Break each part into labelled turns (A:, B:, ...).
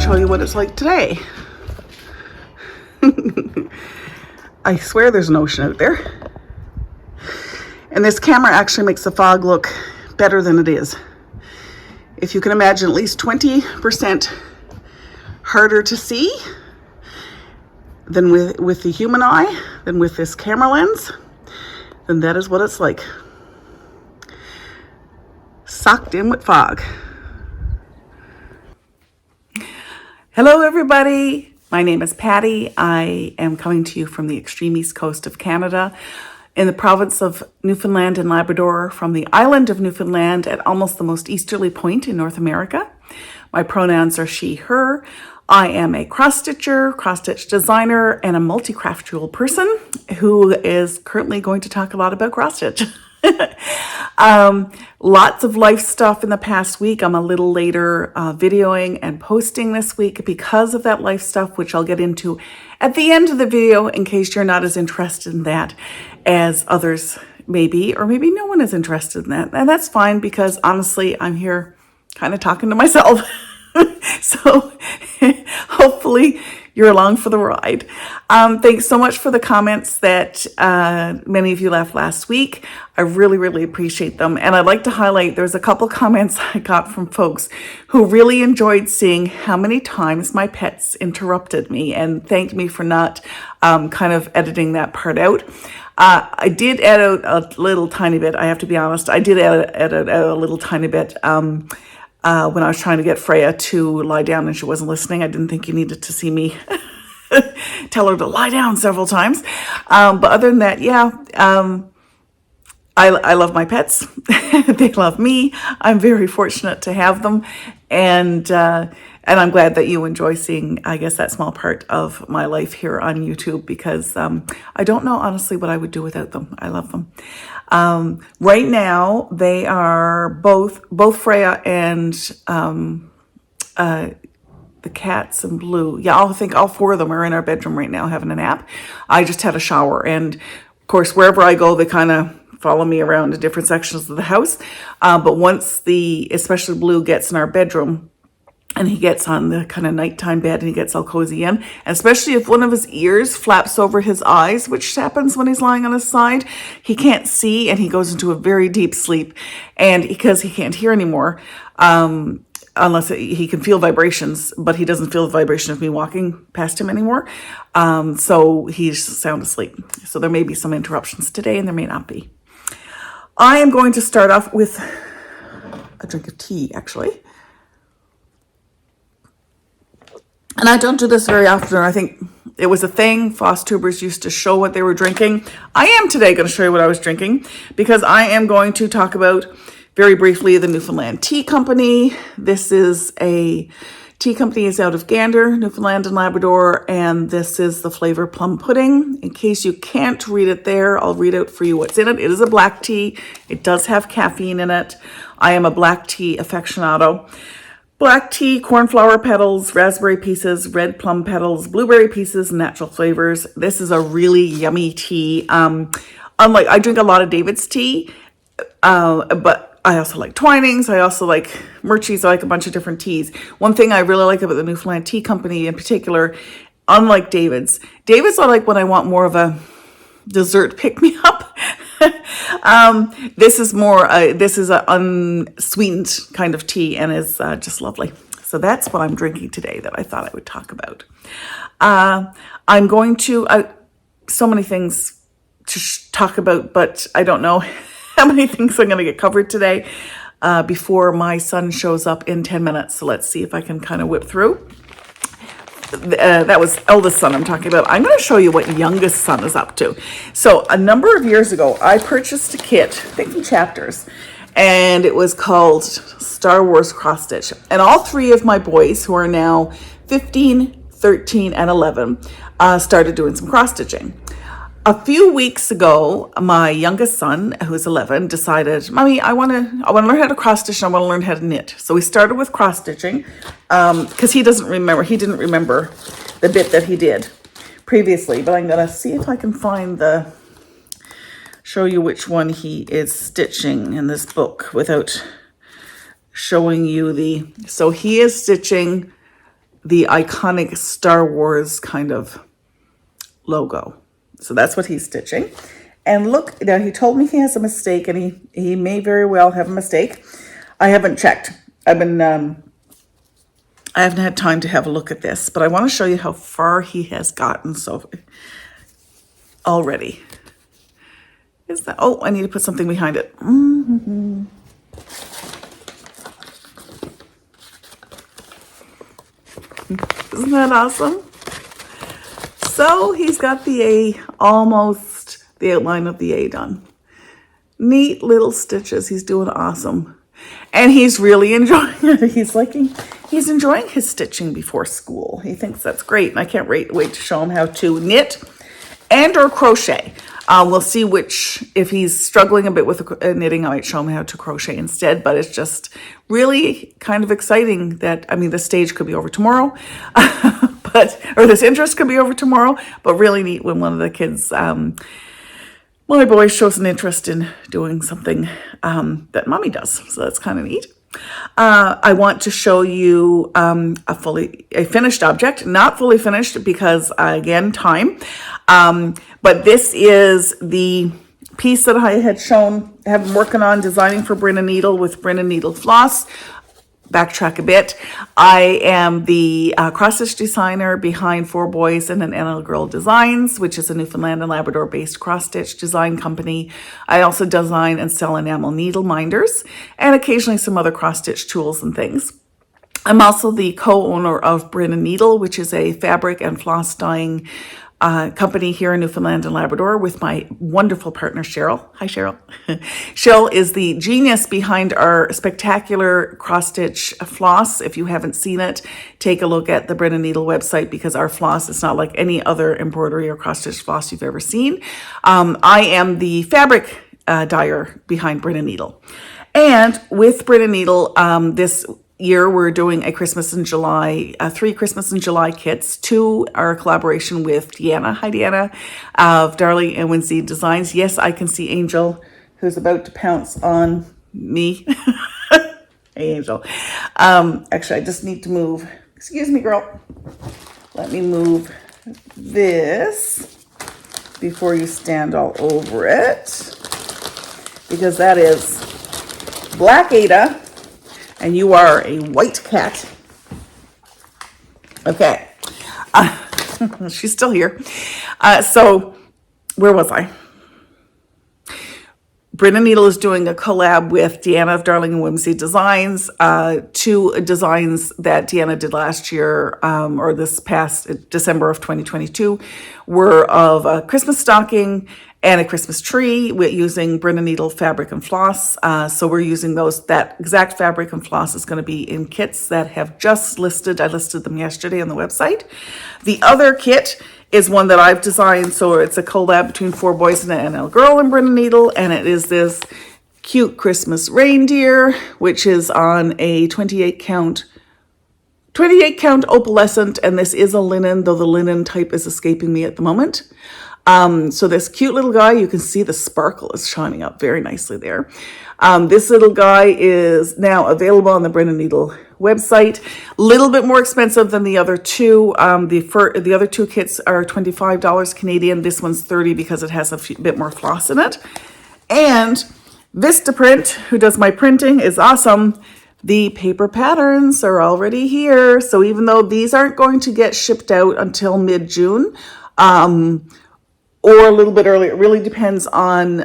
A: show you what it's like today. I swear there's an ocean out there. And this camera actually makes the fog look better than it is. If you can imagine at least 20% harder to see than with the human eye, than with this camera lens, then that is what it's like. Socked in with fog. Hello everybody, my name is Patty. I am coming to you from the extreme east coast of Canada, in the province of Newfoundland and Labrador, from the island of Newfoundland at almost the most easterly point in North America. My pronouns are she, her. I am a cross-stitcher, cross-stitch designer, and a multi-craftual person who is currently going to talk a lot about cross-stitch. Lots of life stuff in the past week. I'm a little later videoing and posting this week because of that life stuff, which I'll get into at the end of the video in case you're not as interested in that as others may be, or maybe no one is interested in that. And that's fine, because honestly, I'm here kind of talking to myself. So hopefully you're along for the ride. Thanks so much for the comments that many of you left last week. I really appreciate them. And I'd like to highlight, there's a couple comments I got from folks who really enjoyed seeing how many times my pets interrupted me and thanked me for not kind of editing that part out. I did edit a little tiny bit, I have to be honest. I did edit a little tiny bit when I was trying to get Freya to lie down and she wasn't listening. I didn't think you needed to see me tell her to lie down several times. But other than that, yeah, I love my pets. They love me. I'm very fortunate to have them. And I'm glad that you enjoy seeing, I guess, that small part of my life here on YouTube, because I don't know, honestly, what I would do without them. I love them. Right now, they are both Freya and the cats and Blue. Yeah, I think all four of them are in our bedroom right now having a nap. I just had a shower. And, of course, wherever I go, they kind of follow me around to different sections of the house. But once especially Blue gets in our bedroom, and he gets on the kind of nighttime bed and he gets all cozy in, and especially if one of his ears flaps over his eyes, which happens when he's lying on his side, he can't see and he goes into a very deep sleep. And because he can't hear anymore, unless he can feel vibrations, but he doesn't feel the vibration of me walking past him anymore. So he's sound asleep. So there may be some interruptions today and there may not be. I am going to start off with a drink of tea, actually. And I don't do this very often. I think it was a thing. Flosstubers used to show what they were drinking. I am today going to show you what I was drinking, because I am going to talk about, very briefly, the Newfoundland Tea Company. This is a tea company, is out of Gander, Newfoundland and Labrador, and this is the flavor plum pudding. In case you can't read it there, I'll read out for you what's in it. It is a black tea. It does have caffeine in it. I am a black tea aficionado. Black tea, cornflower petals, raspberry pieces, red plum petals, blueberry pieces, natural flavors. This is a really yummy tea. Unlike, I drink a lot of David's tea, but I also like Twinings. I also like Murchie's. I like a bunch of different teas. One thing I really like about the Newfoundland Tea Company in particular, unlike David's I like when I want more of a dessert pick-me-up. This is an unsweetened kind of tea and is just lovely. So that's what I'm drinking today that I thought I would talk about. I'm going to, so many things to talk about, but I don't know how many things I'm going to get covered today before my son shows up in 10 minutes. So let's see if I can kind of whip through. That was eldest son I'm talking about. I'm going to show you what youngest son is up to. So a number of years ago, I purchased a kit, I think from Chapters, and it was called Star Wars Cross Stitch. And all three of my boys, who are now 15, 13, and 11, started doing some cross stitching. A few weeks ago, my youngest son, who's 11, decided, Mommy, I want to learn how to cross stitch and I want to learn how to knit. So we started with cross stitching because he didn't remember the bit that he did previously. But I'm going to see if I can show you which one he is stitching in this book without showing you so he is stitching the iconic Star Wars kind of logo. So that's what he's stitching. And look, now he told me he has a mistake, and he may very well have a mistake. I haven't checked. I haven't had time to have a look at this, but I want to show you how far he has gotten so already. Is that, oh, I need to put something behind it. Isn't that awesome? So he's got the A, almost the outline of the A done. Neat little stitches. He's doing awesome. And he's really enjoying it. He's enjoying his stitching before school. He thinks that's great. And I can't wait to show him how to knit and or crochet. We'll see if he's struggling a bit with knitting, I might show him how to crochet instead. But it's just really kind of exciting that, I mean, the stage could be over tomorrow, or this interest could be over tomorrow, but really neat when one of the kids, my boy, shows an interest in doing something that mommy does. So that's kind of neat. I want to show you a finished object, not fully finished because, again, time. But this is the piece that I have been working on designing for Bryn & Needle with Bryn & Needle floss. Backtrack a bit. I am the cross-stitch designer behind 4 Boys and an NL Girl Designs, which is a Newfoundland and Labrador-based cross-stitch design company. I also design and sell enamel needle minders and occasionally some other cross-stitch tools and things. I'm also the co-owner of Bryn & Needle, which is a fabric and floss dyeing company here in Newfoundland and Labrador with my wonderful partner, Cheryl. Hi, Cheryl. Cheryl is the genius behind our spectacular cross-stitch floss. If you haven't seen it, take a look at the Bryn & Needle website because our floss is not like any other embroidery or cross-stitch floss you've ever seen. I am the fabric dyer behind Bryn & Needle. And with Bryn & Needle, this year we're doing a Christmas in July, 3 Christmas in July kits. 2 are a collaboration with Deanna. Hi, Deanna, of Darling and Winsey Designs. Yes, I can see Angel, who's about to pounce on me. Hey, Angel. Actually, I just need to move. Excuse me, girl. Let me move this before you stand all over it, because that is Black Ada. And you are a white cat. Okay. She's still here. So where was I? Bryn & Needle is doing a collab with Deanna of Darling and Whimsy Designs. 2 designs that Deanna did last year, or this past December of 2022, were of a Christmas stocking and a Christmas tree using Bryn & Needle fabric and floss. So we're using that exact fabric and floss is going to be in kits that have just listed. I listed them yesterday on the website. The other kit is one that I've designed. So it's a collab between 4 Boys and an NL Girl and Bryn & Needle. And it is this cute Christmas reindeer, which is on a 28 count opalescent. And this is a linen, though the linen type is escaping me at the moment. So this cute little guy, you can see the sparkle is shining up very nicely there. This little guy is now available on the Bryn & Needle website. A little bit more expensive than the other 2. The other 2 kits are $25 Canadian. This one's $30 because it has a bit more floss in it. And Vistaprint, who does my printing, is awesome. The paper patterns are already here. So even though these aren't going to get shipped out until mid-June, or a little bit earlier. It really depends on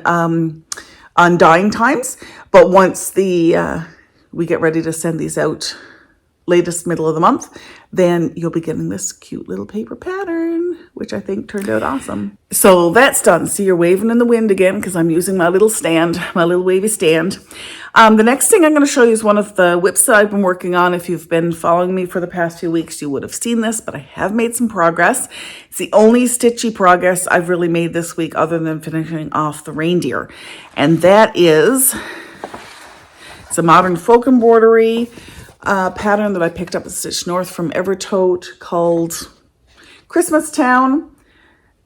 A: dyeing times. But once we get ready to send these out, latest middle of the month, then you'll be getting this cute little paper pattern, which I think turned out awesome. So that's done. See, you're waving in the wind again because I'm using my little stand, my little wavy stand. The next thing I'm going to show you is one of the whips that I've been working on. If you've been following me for the past few weeks, you would have seen this, but I have made some progress. It's the only stitchy progress I've really made this week other than finishing off the reindeer. And that is, it's a modern folk embroidery pattern that I picked up at Stitch North from Evertote called Christmas Town.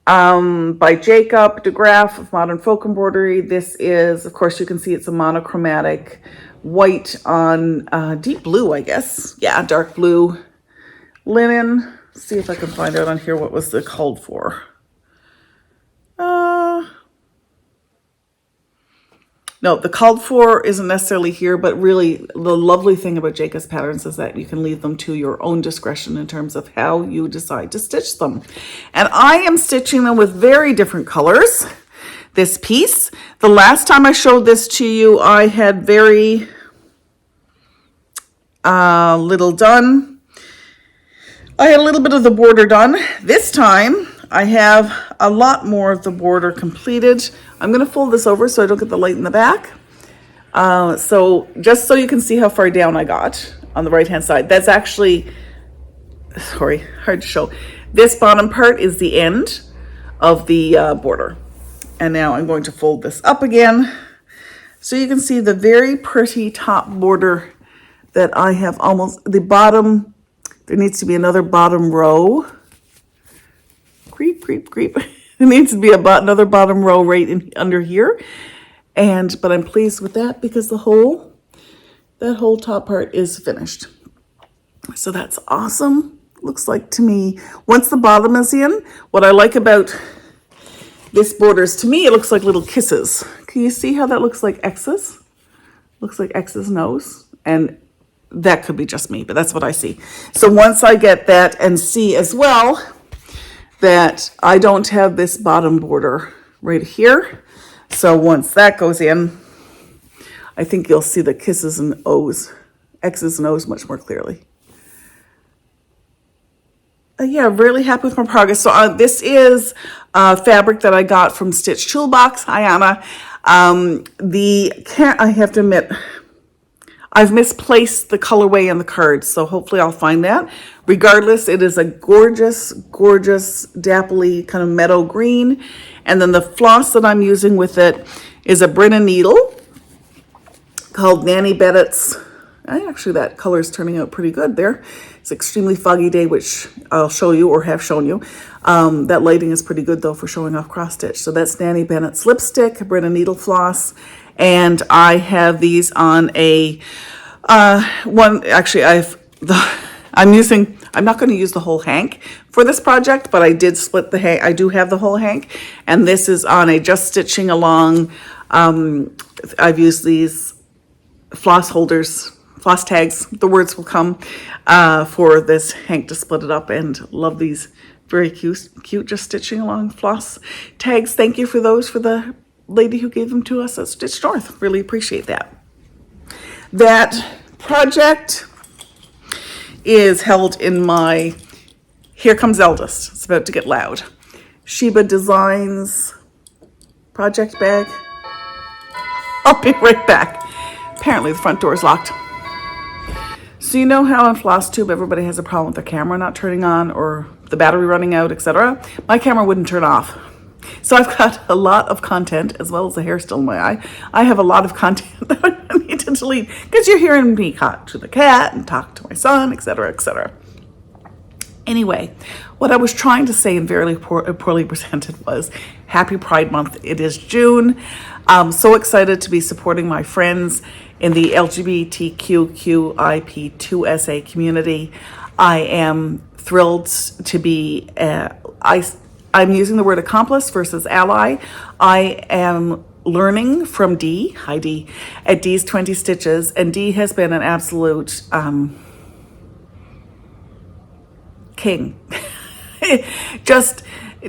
A: By Jacob DeGraff of Modern Folk Embroidery. This is, of course, you can see it's a monochromatic white on deep blue, I guess. Yeah, dark blue linen. See if I can find out on here what was the called for. No, the called for isn't necessarily here, but really the lovely thing about Jacob's patterns is that you can leave them to your own discretion in terms of how you decide to stitch them. And I am stitching them with very different colors. This piece, the last time I showed this to you, I had very little done. I had a little bit of the border done. This time I have a lot more of the border completed. I'm going to fold this over so I don't get the light in the back. So just so you can see how far down I got on the right hand side. That's actually, sorry, hard to show. This bottom part is the end of the border. And now I'm going to fold this up again so you can see the very pretty top border that I have almost, the bottom, there needs to be another bottom row. Creep, creep, creep. There needs to be another bottom row right in under here. But I'm pleased with that because that whole top part is finished. So that's awesome. Looks like to me, once the bottom is in, what I like about this border is, to me, it looks like little kisses. Can you see how that looks like X's? Looks like X's nose. And that could be just me, but that's what I see. So once I get that and see as well that I don't have this bottom border right here. So once that goes in, I think you'll see the kisses and O's, X's and O's much more clearly. Yeah, really happy with my progress. So this is fabric that I got from Stitch Toolbox. Hi, Anna. I have to admit, I've misplaced the colorway in the cards, so hopefully I'll find that. Regardless, it is a gorgeous, gorgeous, dappley kind of meadow green. And then the floss that I'm using with it is a Brenna needle called Nanny Bennett's. Actually, that color is turning out pretty good there. It's an extremely foggy day, which I'll show you or have shown you. That lighting is pretty good, though, for showing off cross stitch. So that's Nanny Bennett's lipstick, Brenna needle floss. And I have these on a one. Actually, I'm not going to use the whole hank for this project, but I did split the hank. I do have the whole hank, and this is on a just stitching along. I've used these floss holders, floss tags. The words will come for this hank to split it up, and love these very cute just stitching along floss tags. Thank you for those for the lady who gave them to us at Stitch North. Really appreciate that. That project is held in my Here Comes Eldest. It's about to get loud. Sheba Designs project bag. I'll be right back. Apparently the front door is locked. So you know how on Flosstube everybody has a problem with their camera not turning on or the battery running out, etc. My camera wouldn't turn off. So I've got a lot of content, as well as the hair still in my eye. I have a lot of content that I need to delete because you're hearing me talk to the cat and talk to my son, etc., etc. Anyway, what I was trying to say and very poorly presented was Happy Pride Month. It is June. I'm so excited to be supporting my friends in the LGBTQIP2SA community. I am thrilled to be, I'm using the word accomplice versus ally. I am learning from Dee, hi Dee, at Dee's 20 Stitches, and Dee has been an absolute king. Just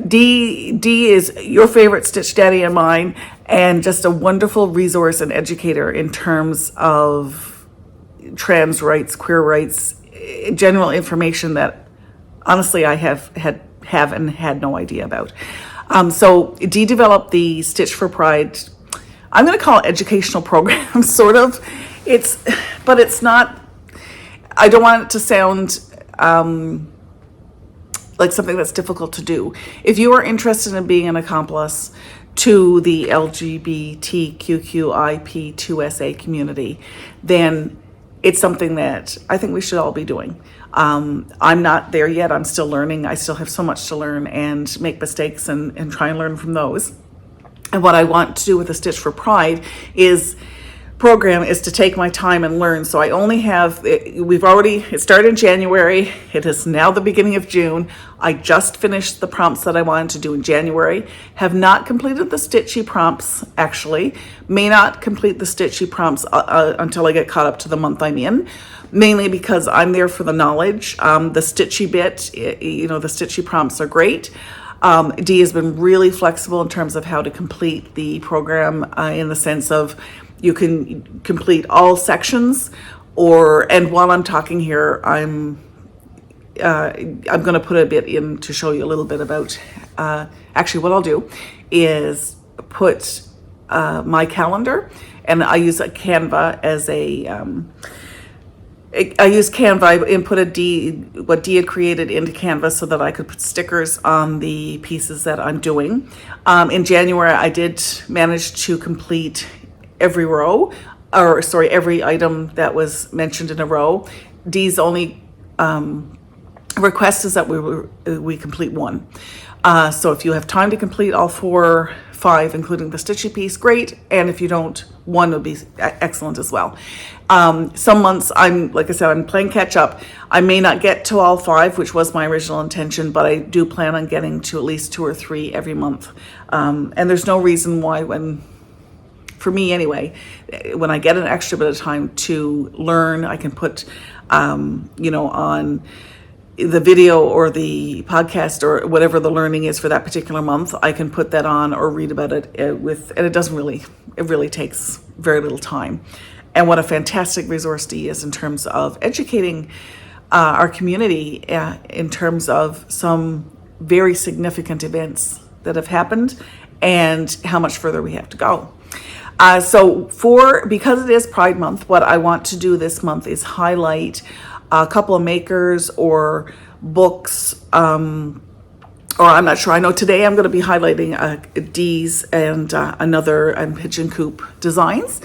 A: Dee is your favorite Stitch Daddy and mine, and just a wonderful resource and educator in terms of trans rights, queer rights, general information that honestly I have and had no idea about. So Dee developed the Stitch for Pride, I'm going to call it educational program, sort of. But it's not, I don't want it to sound like something that's difficult to do. If you are interested in being an accomplice to the LGBTQIP2SA community, then it's something that I think we should all be doing. I'm not there yet. I'm still learning. I still have so much to learn and make mistakes and try and learn from those. And what I want to do with the Stitch for Pride is program is to take my time and learn. So I only have, it started in January. It is now the beginning of June. I just finished the prompts that I wanted to do in January. Have not completed the stitchy prompts, actually. May not complete the stitchy prompts until I get caught up to the month I'm in. Mainly because I'm there for the knowledge. The stitchy bit, the stitchy prompts are great. Dee has been really flexible in terms of how to complete the program in the sense of you can complete all sections, and while I'm talking here, I'm going to put a bit in to show you a little bit about, actually what I'll do is put my calendar, and I use a Canva as I use Canva. I inputted what Dee had created into Canva so that I could put stickers on the pieces that I'm doing. In January, I did manage to complete every every item that was mentioned in a row. Dee's only request is that we complete one. So if you have time to complete all 5, including the stitchy piece, great. And if you don't, 1 would be excellent as well. Some months, like I said, I'm playing catch up. I may not get to all 5, which was my original intention, but I do plan on getting to at least 2 or 3 every month. And there's no reason why for me anyway, when I get an extra bit of time to learn, I can put, on the video or the podcast or whatever the learning is for that particular month, I can put that on or read about it and it really takes very little time. And what a fantastic resource Dee is in terms of educating our community in terms of some very significant events that have happened and how much further we have to go. Because it is Pride Month, what I want to do this month is highlight a couple of makers or books, or I'm not sure. I know today I'm going to be highlighting Dee's and another Pigeon Coop designs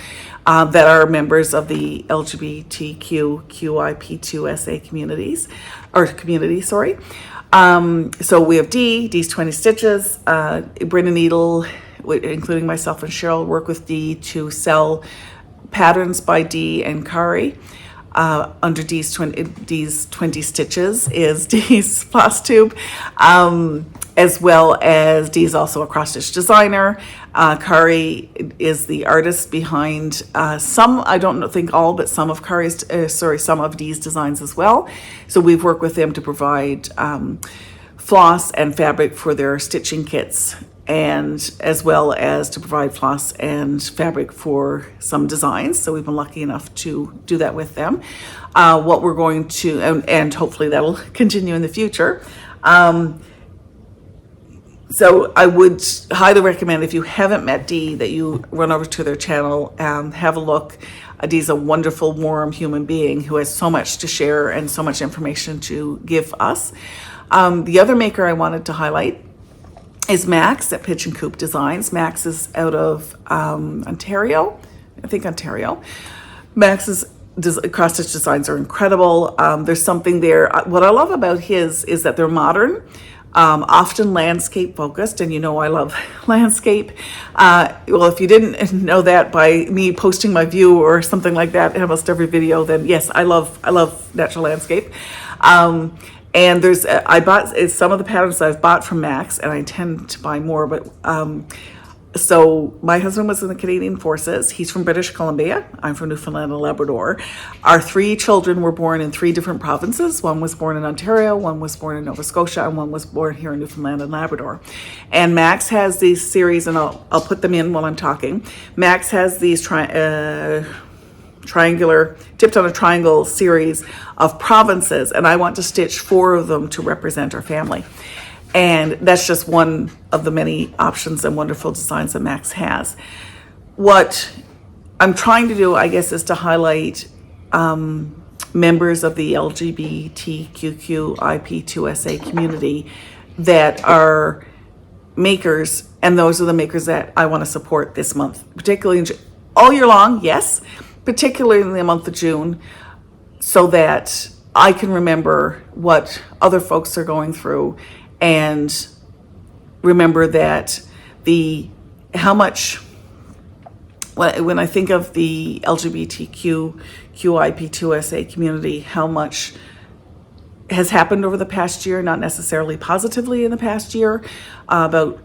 A: that are members of the LGBTQIP2SA community, sorry. So we have Dee's 20 Stitches, Brenda Needle, including myself and Cheryl, work with Dee to sell patterns by Dee and Kari. Under Dee's 20 Stitches is Dee's Flosstube, as well as Dee's also a cross-stitch designer. Kari is the artist behind some, I don't think all, but some of some of Dee's designs as well. So we've worked with them to provide floss and fabric for their stitching kits, and as well as to provide floss and fabric for some designs. So we've been lucky enough to do that with them. What we're going to, and hopefully that'll continue in the future. So I would highly recommend, if you haven't met Dee, that you run over to their channel and have a look. Dee's a wonderful, warm human being who has so much to share and so much information to give us. The other maker I wanted to highlight is Max at Pigeon Coop Designs. Max is out of Ontario. Max's cross-stitch designs are incredible. There's something there. What I love about his is that they're modern, often landscape focused, and I love landscape. Well, if you didn't know that by me posting my view or something like that in almost every video, then yes, I love natural landscape. And I bought some of the patterns that I've bought from Max, and I intend to buy more. But so my husband was in the Canadian Forces. He's from British Columbia. I'm from Newfoundland and Labrador. Our 3 children were born in 3 different provinces. One was born in Ontario, one was born in Nova Scotia, and one was born here in Newfoundland and Labrador. And Max has these series, and I'll put them in while I'm talking. Max has these triangular, tipped on a triangle series of provinces, and I want to stitch 4 of them to represent our family. And that's just one of the many options and wonderful designs that Max has. What I'm trying to do, I guess, is to highlight members of the LGBTQIP2SA community that are makers, and those are the makers that I want to support this month, particularly all year long, yes, particularly in the month of June, so that I can remember what other folks are going through and remember that how much when I think of the LGBTQ QIP2SA community, how much has happened over the past year, not necessarily positively in the past year, about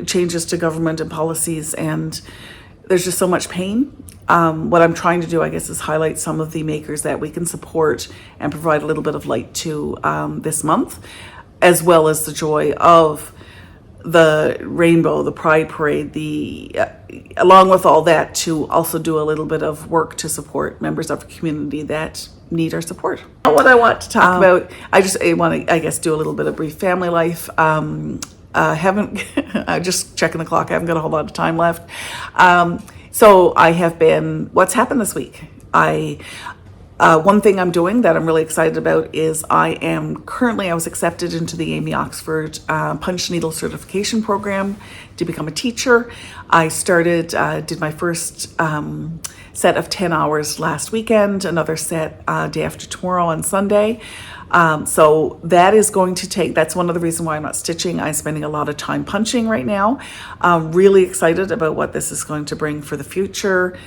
A: changes to government and policies, and there's just so much pain. What I'm trying to do, I guess, is highlight some of the makers that we can support and provide a little bit of light to this month, as well as the joy of the rainbow, the pride parade, along with all that, to also do a little bit of work to support members of the community that need our support. What I want to talk about, I want to, I guess, do a little bit of brief family life. Haven't, just checking the clock, I haven't got a whole lot of time left. So I have been, what's happened this week? One thing I'm doing that I'm really excited about is I was accepted into the Amy Oxford punch needle certification program to become a teacher. I did my first set of 10 hours last weekend, another set day after tomorrow on Sunday. So that is going to that's one of the reasons why I'm not stitching. I'm spending a lot of time punching right now. Really excited about what this is going to bring for the future.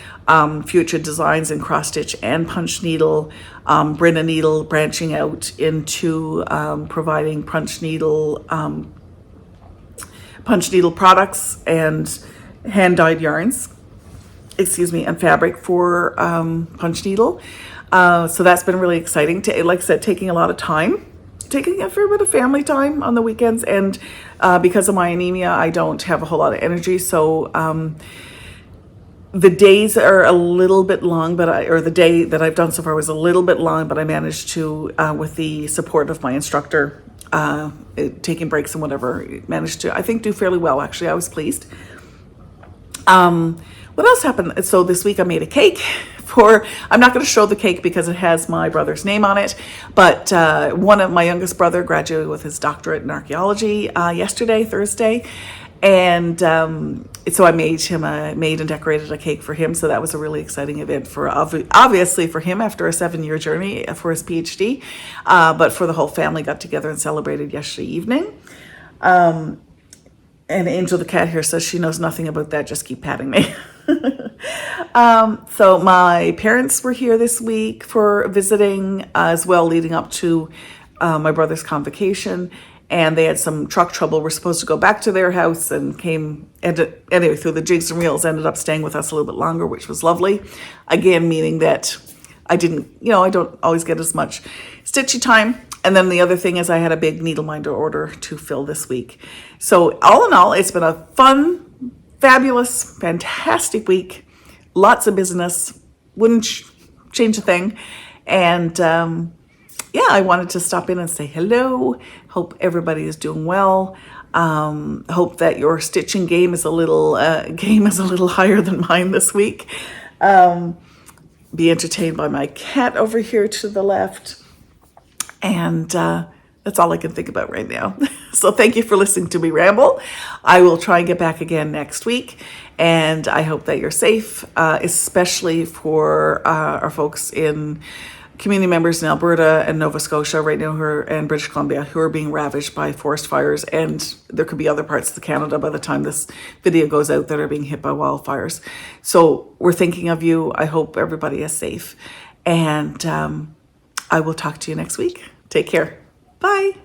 A: Future designs in cross stitch and punch needle, Brenna needle branching out into providing punch needle products and hand dyed yarns, and fabric for punch needle. So that's been really exciting. Like I said, taking a lot of time, taking a fair bit of family time on the weekends, and because of my anemia, I don't have a whole lot of energy. So the days are a little bit long, the day that I've done so far was a little bit long, but I managed to, with the support of my instructor, taking breaks and whatever, managed to, I think, do fairly well. Actually, I was pleased. What else happened? So this week I made a cake I'm not going to show the cake because it has my brother's name on it, but my youngest brother graduated with his doctorate in archaeology yesterday, Thursday. And so I made and decorated a cake for him. So that was a really exciting event obviously for him after a 7-year journey for his PhD, but for the whole family, got together and celebrated yesterday evening. And Angel the cat here says she knows nothing about that, just keep patting me. So my parents were here this week for visiting as well, leading up to my brother's convocation, and they had some truck trouble. We're supposed to go back to their house and anyway, through the jigs and reels, ended up staying with us a little bit longer, which was lovely. Again, meaning that I don't always get as much stitchy time. And then the other thing is I had a big needle minder order to fill this week. So all in all, it's been a fun, fabulous, fantastic week. Lots of business. Wouldn't change a thing. And I wanted to stop in and say hello. Hope everybody is doing well. Hope that your stitching game is a little higher than mine this week. Be entertained by my cat over here to the left. And that's all I can think about right now. So thank you for listening to me ramble. I will try and get back again next week. And I hope that you're safe, especially for our folks community members in Alberta and Nova Scotia right now and British Columbia who are being ravaged by forest fires. And there could be other parts of Canada by the time this video goes out that are being hit by wildfires. So we're thinking of you. I hope everybody is safe. And I will talk to you next week. Take care. Bye.